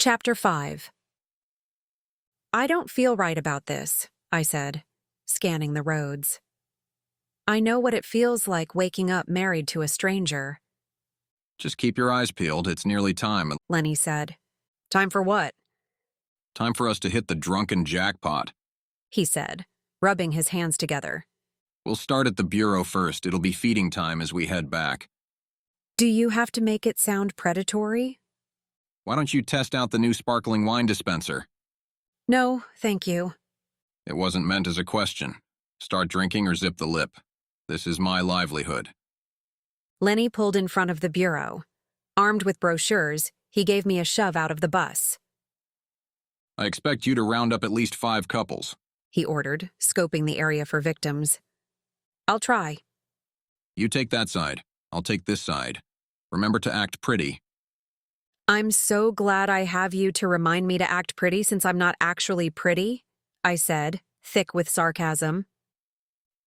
Chapter 5. I don't feel right about this, I said, scanning the roads. I know what it feels like waking up married to a stranger. Just keep your eyes peeled, it's nearly time. Lenny said. Time for what? Time for us to hit the drunken jackpot. He said, rubbing his hands together. We'll start at the bureau first, it'll be feeding time as we head back. Do you have to make it sound predatory? Why don't you test out the new sparkling wine dispenser? No, thank you. It wasn't meant as a question. Start drinking or zip the lip. This is my livelihood. Lenny pulled in front of the bureau. Armed with brochures, he gave me a shove out of the bus. I expect you to round up at least 5 couples. He ordered, scoping the area for victims. I'll try. You take that side. I'll take this side. Remember to act pretty. I'm so glad I have you to remind me to act pretty since I'm not actually pretty, I said, thick with sarcasm.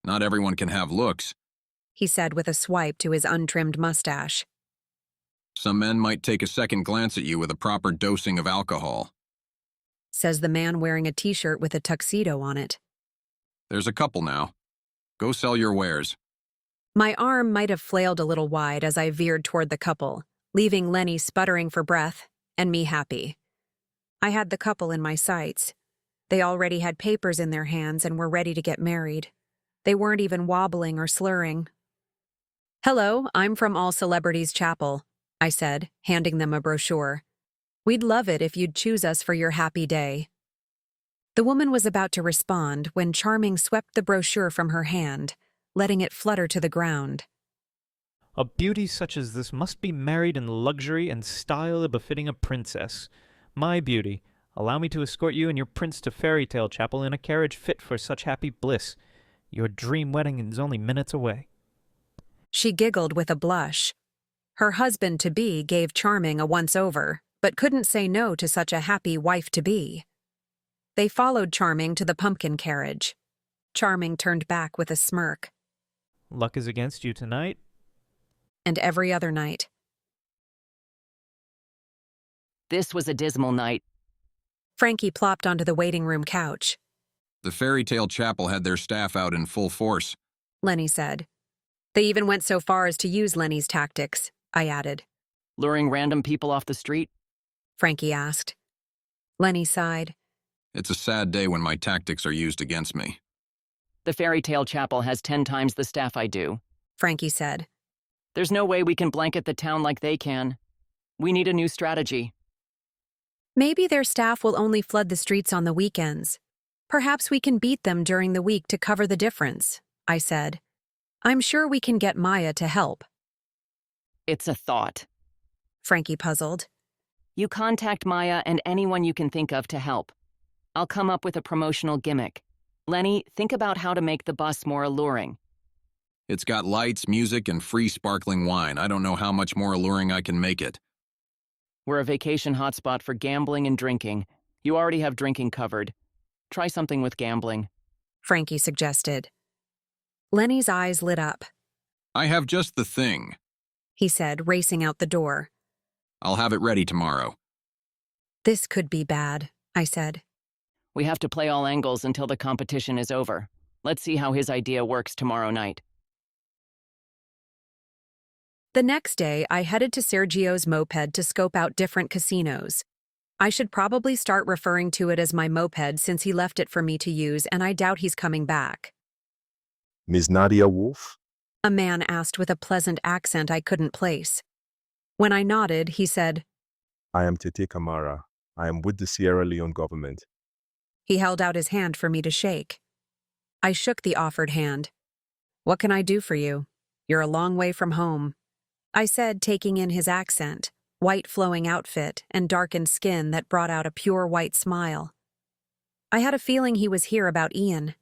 Not everyone can have looks. He said with a swipe to his untrimmed mustache. Some men might take a second glance at you with a proper dosing of alcohol. Says the man wearing a t-shirt with a tuxedo on it. There's a couple now. Go sell your wares. My arm might have flailed a little wide as I veered toward the couple, leaving Lenny sputtering for breath and me happy. I had the couple in my sights. They already had papers in their hands and were ready to get married. They weren't even wobbling or slurring. Hello, I'm from All Celebrities Chapel, I said, handing them a brochure. We'd love it if you'd choose us for your happy day. The woman was about to respond when Charming swept the brochure from her hand, letting it flutter to the ground. A beauty such as this must be married in luxury and style befitting a princess. My beauty, allow me to escort you and your prince to Fairy Tale Chapel in a carriage fit for such happy bliss. Your dream wedding is only minutes away. She giggled with a blush. Her husband-to-be gave Charming a once-over, but couldn't say no to such a happy wife-to-be. They followed Charming to the pumpkin carriage. Charming turned back with a smirk. Luck is against you tonight. And every other night. This was a dismal night. Frankie plopped onto the waiting room couch. The Fairy Tale Chapel had their staff out in full force. Lenny said. They even went so far as to use Lenny's tactics, I added. Luring random people off the street? Frankie asked. Lenny sighed. It's a sad day when my tactics are used against me. The Fairy Tale Chapel has 10 times the staff I do, Frankie said. There's no way we can blanket the town like they can. We need a new strategy. Maybe their staff will only flood the streets on the weekends. Perhaps we can beat them during the week to cover the difference, I said. I'm sure we can get Maya to help. It's a thought. Frankie puzzled. You contact Maya and anyone you can think of to help. I'll come up with a promotional gimmick. Lenny, think about how to make the bus more alluring. It's got lights, music, and free sparkling wine. I don't know how much more alluring I can make it. We're a vacation hotspot for gambling and drinking. You already have drinking covered. Try something with gambling, Frankie suggested. Lenny's eyes lit up. I have just the thing, He said, racing out the door. I'll have it ready tomorrow. This could be bad, I said. We have to play all angles until the competition is over. Let's see how his idea works tomorrow night. The next day, I headed to Sergio's moped to scope out different casinos. I should probably start referring to it as my moped since he left it for me to use and I doubt he's coming back. Ms. Nadia Wolf? A man asked with a pleasant accent I couldn't place. When I nodded, he said, I am Tete Kamara. I am with the Sierra Leone government. He held out his hand for me to shake. I shook the offered hand. What can I do for you? You're a long way from home, I said, taking in his accent, white flowing outfit, and darkened skin that brought out a pure white smile. I had a feeling he was here about Ian.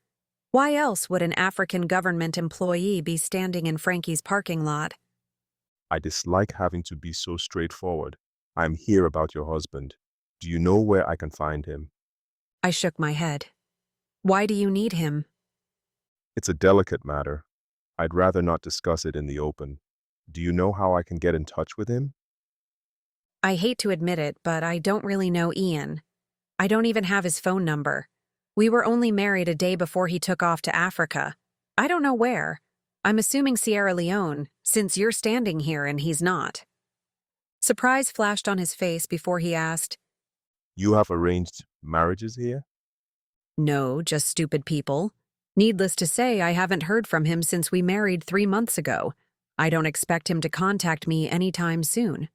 Why else would an African government employee be standing in Frankie's parking lot? I dislike having to be so straightforward. I am here about your husband. Do you know where I can find him? I shook my head. Why do you need him? It's a delicate matter. I'd rather not discuss it in the open. Do you know how I can get in touch with him? I hate to admit it, but I don't really know Ian. I don't even have his phone number. We were only married a day before he took off to Africa. I don't know where. I'm assuming Sierra Leone, since you're standing here and he's not. Surprise flashed on his face before he asked, You have arranged marriages here? No, just stupid people. Needless to say, I haven't heard from him since we married 3 months ago. I don't expect him to contact me anytime soon.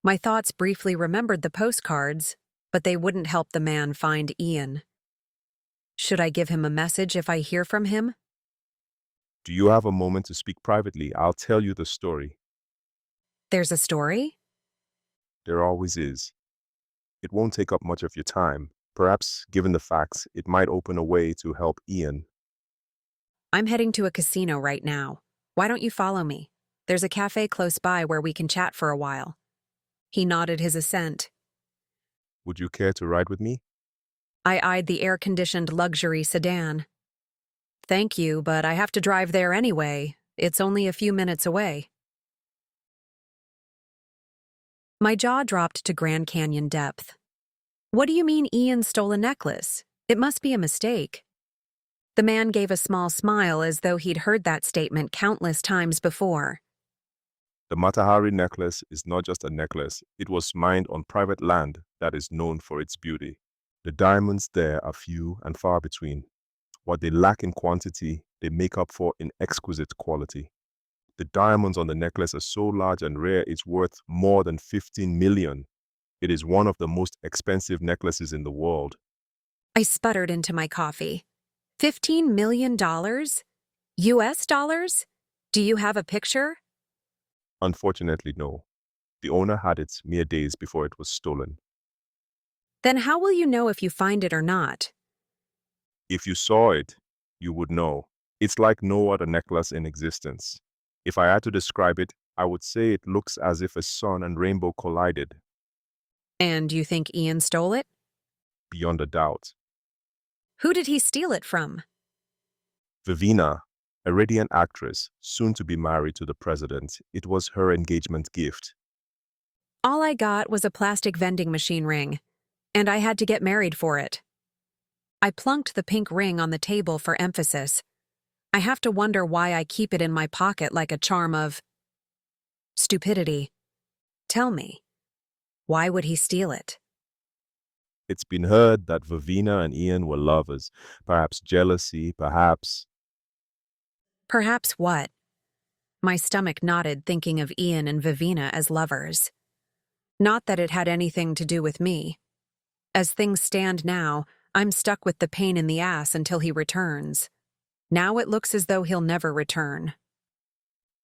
My thoughts briefly remembered the postcards, but they wouldn't help the man find Ian. Should I give him a message if I hear from him? Do you have a moment to speak privately? I'll tell you the story. There's a story? There always is. It won't take up much of your time. Perhaps, given the facts, it might open a way to help Ian. I'm heading to a casino right now. Why don't you follow me? There's a cafe close by where we can chat for a while. He nodded his assent. Would you care to ride with me? I eyed the air-conditioned luxury sedan. Thank you, but I have to drive there anyway. It's only a few minutes away. My jaw dropped to Grand Canyon depth. What do you mean Ian stole a necklace? It must be a mistake. The man gave a small smile as though he'd heard that statement countless times before. The Matahari necklace is not just a necklace. It was mined on private land that is known for its beauty. The diamonds there are few and far between. What they lack in quantity, they make up for in exquisite quality. The diamonds on the necklace are so large and rare it's worth more than 15 million. It is one of the most expensive necklaces in the world. I sputtered into my coffee. $15 million? US dollars? Do you have a picture? Unfortunately, no. The owner had it mere days before it was stolen. Then how will you know if you find it or not? If you saw it, you would know. It's like no other necklace in existence. If I had to describe it, I would say it looks as if a sun and rainbow collided. And you think Ian stole it? Beyond a doubt. Who did he steal it from? Vivina, a radiant actress, soon to be married to the president, it was her engagement gift. All I got was a plastic vending machine ring, and I had to get married for it. I plunked the pink ring on the table for emphasis. I have to wonder why I keep it in my pocket like a charm of stupidity. Tell me, why would he steal it? It's been heard that Vivina and Ian were lovers. Perhaps jealousy, perhaps... Perhaps what? My stomach nodded, thinking of Ian and Vivina as lovers. Not that it had anything to do with me. As things stand now, I'm stuck with the pain in the ass until he returns. Now it looks as though he'll never return.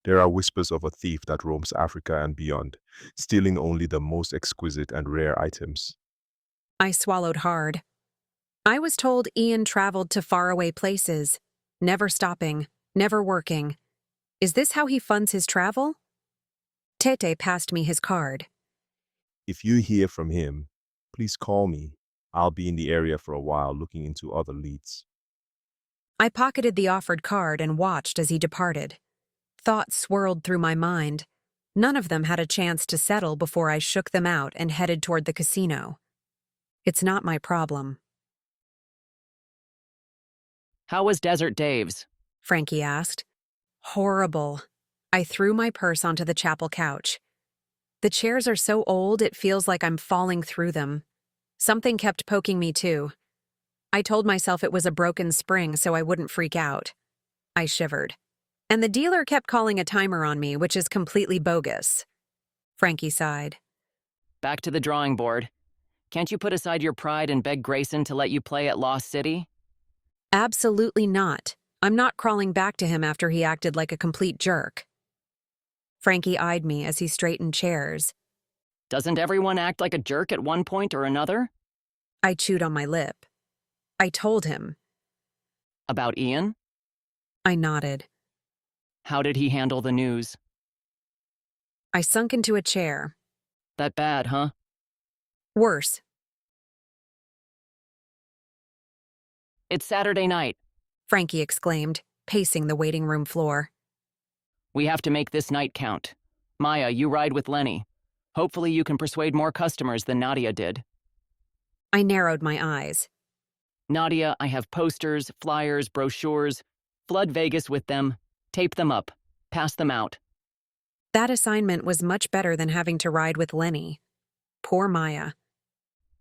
There are whispers of a thief that roams Africa and beyond, stealing only the most exquisite and rare items. I swallowed hard. I was told Ian traveled to faraway places, never stopping, never working. Is this how he funds his travel? Tete passed me his card. If you hear from him, please call me. I'll be in the area for a while looking into other leads. I pocketed the offered card and watched as he departed. Thoughts swirled through my mind. None of them had a chance to settle before I shook them out and headed toward the casino. It's not my problem. How was Desert Dave's? Frankie asked. Horrible. I threw my purse onto the chapel couch. The chairs are so old it feels like I'm falling through them. Something kept poking me too. I told myself it was a broken spring so I wouldn't freak out. I shivered. And the dealer kept calling a timer on me, which is completely bogus. Frankie sighed. Back to the drawing board. Can't you put aside your pride and beg Grayson to let you play at Lost City? Absolutely not. I'm not crawling back to him after he acted like a complete jerk. Frankie eyed me as he straightened chairs. Doesn't everyone act like a jerk at one point or another? I chewed on my lip. I told him. About Ian? I nodded. How did he handle the news? I sunk into a chair. That bad, huh? Worse. It's Saturday night. Frankie exclaimed, pacing the waiting room floor. We have to make this night count. Maya, you ride with Lenny. Hopefully you can persuade more customers than Nadia did. I narrowed my eyes. Nadia, I have posters, flyers, brochures. Flood Vegas with them. Tape them up. Pass them out. That assignment was much better than having to ride with Lenny. Poor Maya.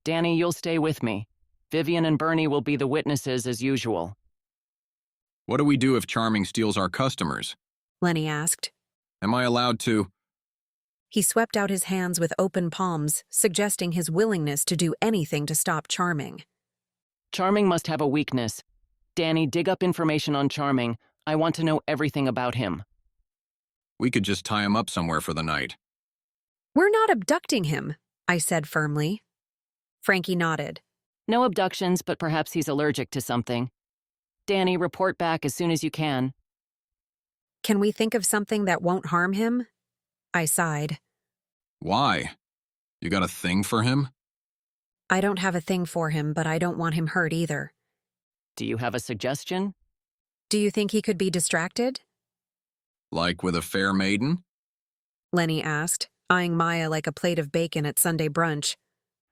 Danny, you'll stay with me. Vivian and Bernie will be the witnesses as usual. What do we do if Charming steals our customers? Lenny asked. Am I allowed to? He swept out his hands with open palms, suggesting his willingness to do anything to stop Charming. Charming must have a weakness. Danny, dig up information on Charming. I want to know everything about him. We could just tie him up somewhere for the night. We're not abducting him, I said firmly. Frankie nodded. No abductions, but perhaps he's allergic to something. Danny, report back as soon as you can. Can we think of something that won't harm him? I sighed. Why? You got a thing for him? I don't have a thing for him, but I don't want him hurt either. Do you have a suggestion? Do you think he could be distracted? Like with a fair maiden? Lenny asked, eyeing Maya like a plate of bacon at Sunday brunch.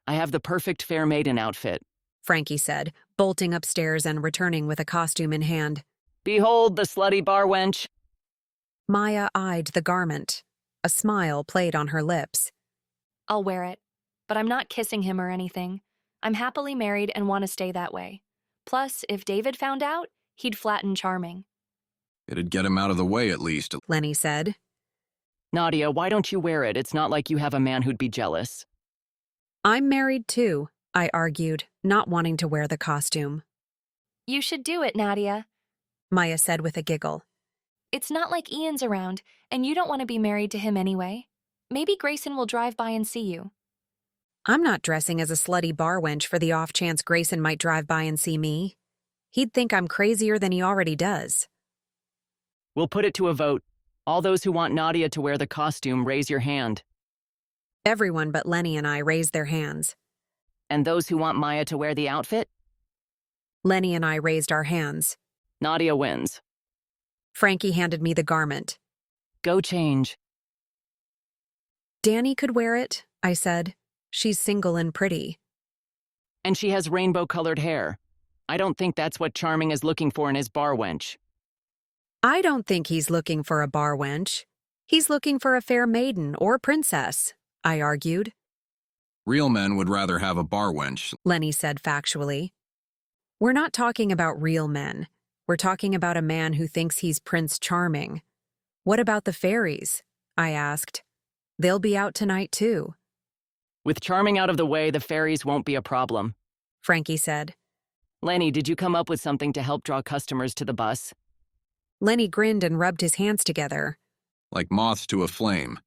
I have the perfect fair maiden outfit. Frankie said, bolting upstairs and returning with a costume in hand. Behold the slutty bar wench. Maya eyed the garment. A smile played on her lips. I'll wear it, but I'm not kissing him or anything. I'm happily married and want to stay that way. Plus, if David found out, he'd flatten Charming. It'd get him out of the way at least. Lenny said. Nadia, why don't you wear it? It's not like you have a man who'd be jealous. I'm married too, I argued, not wanting to wear the costume. You should do it, Nadia. Maya said with a giggle. It's not like Ian's around, and you don't want to be married to him anyway. Maybe Grayson will drive by and see you. I'm not dressing as a slutty bar wench for the off chance Grayson might drive by and see me. He'd think I'm crazier than he already does. We'll put it to a vote. All those who want Nadia to wear the costume, raise your hand. Everyone but Lenny and I raised their hands. And those who want Maya to wear the outfit? Lenny and I raised our hands. Nadia wins. Frankie handed me the garment. Go change. Danny could wear it, I said. She's single and pretty. And she has rainbow-colored hair. I don't think that's what Charming is looking for in his bar wench. I don't think he's looking for a bar wench. He's looking for a fair maiden or princess, I argued. Real men would rather have a bar wench, Lenny said factually. We're not talking about real men. We're talking about a man who thinks he's Prince Charming. What about the fairies? I asked. They'll be out tonight too. With Charming out of the way, the fairies won't be a problem. Frankie said. Lenny, did you come up with something to help draw customers to the bus? Lenny grinned and rubbed his hands together. like moths to a flame.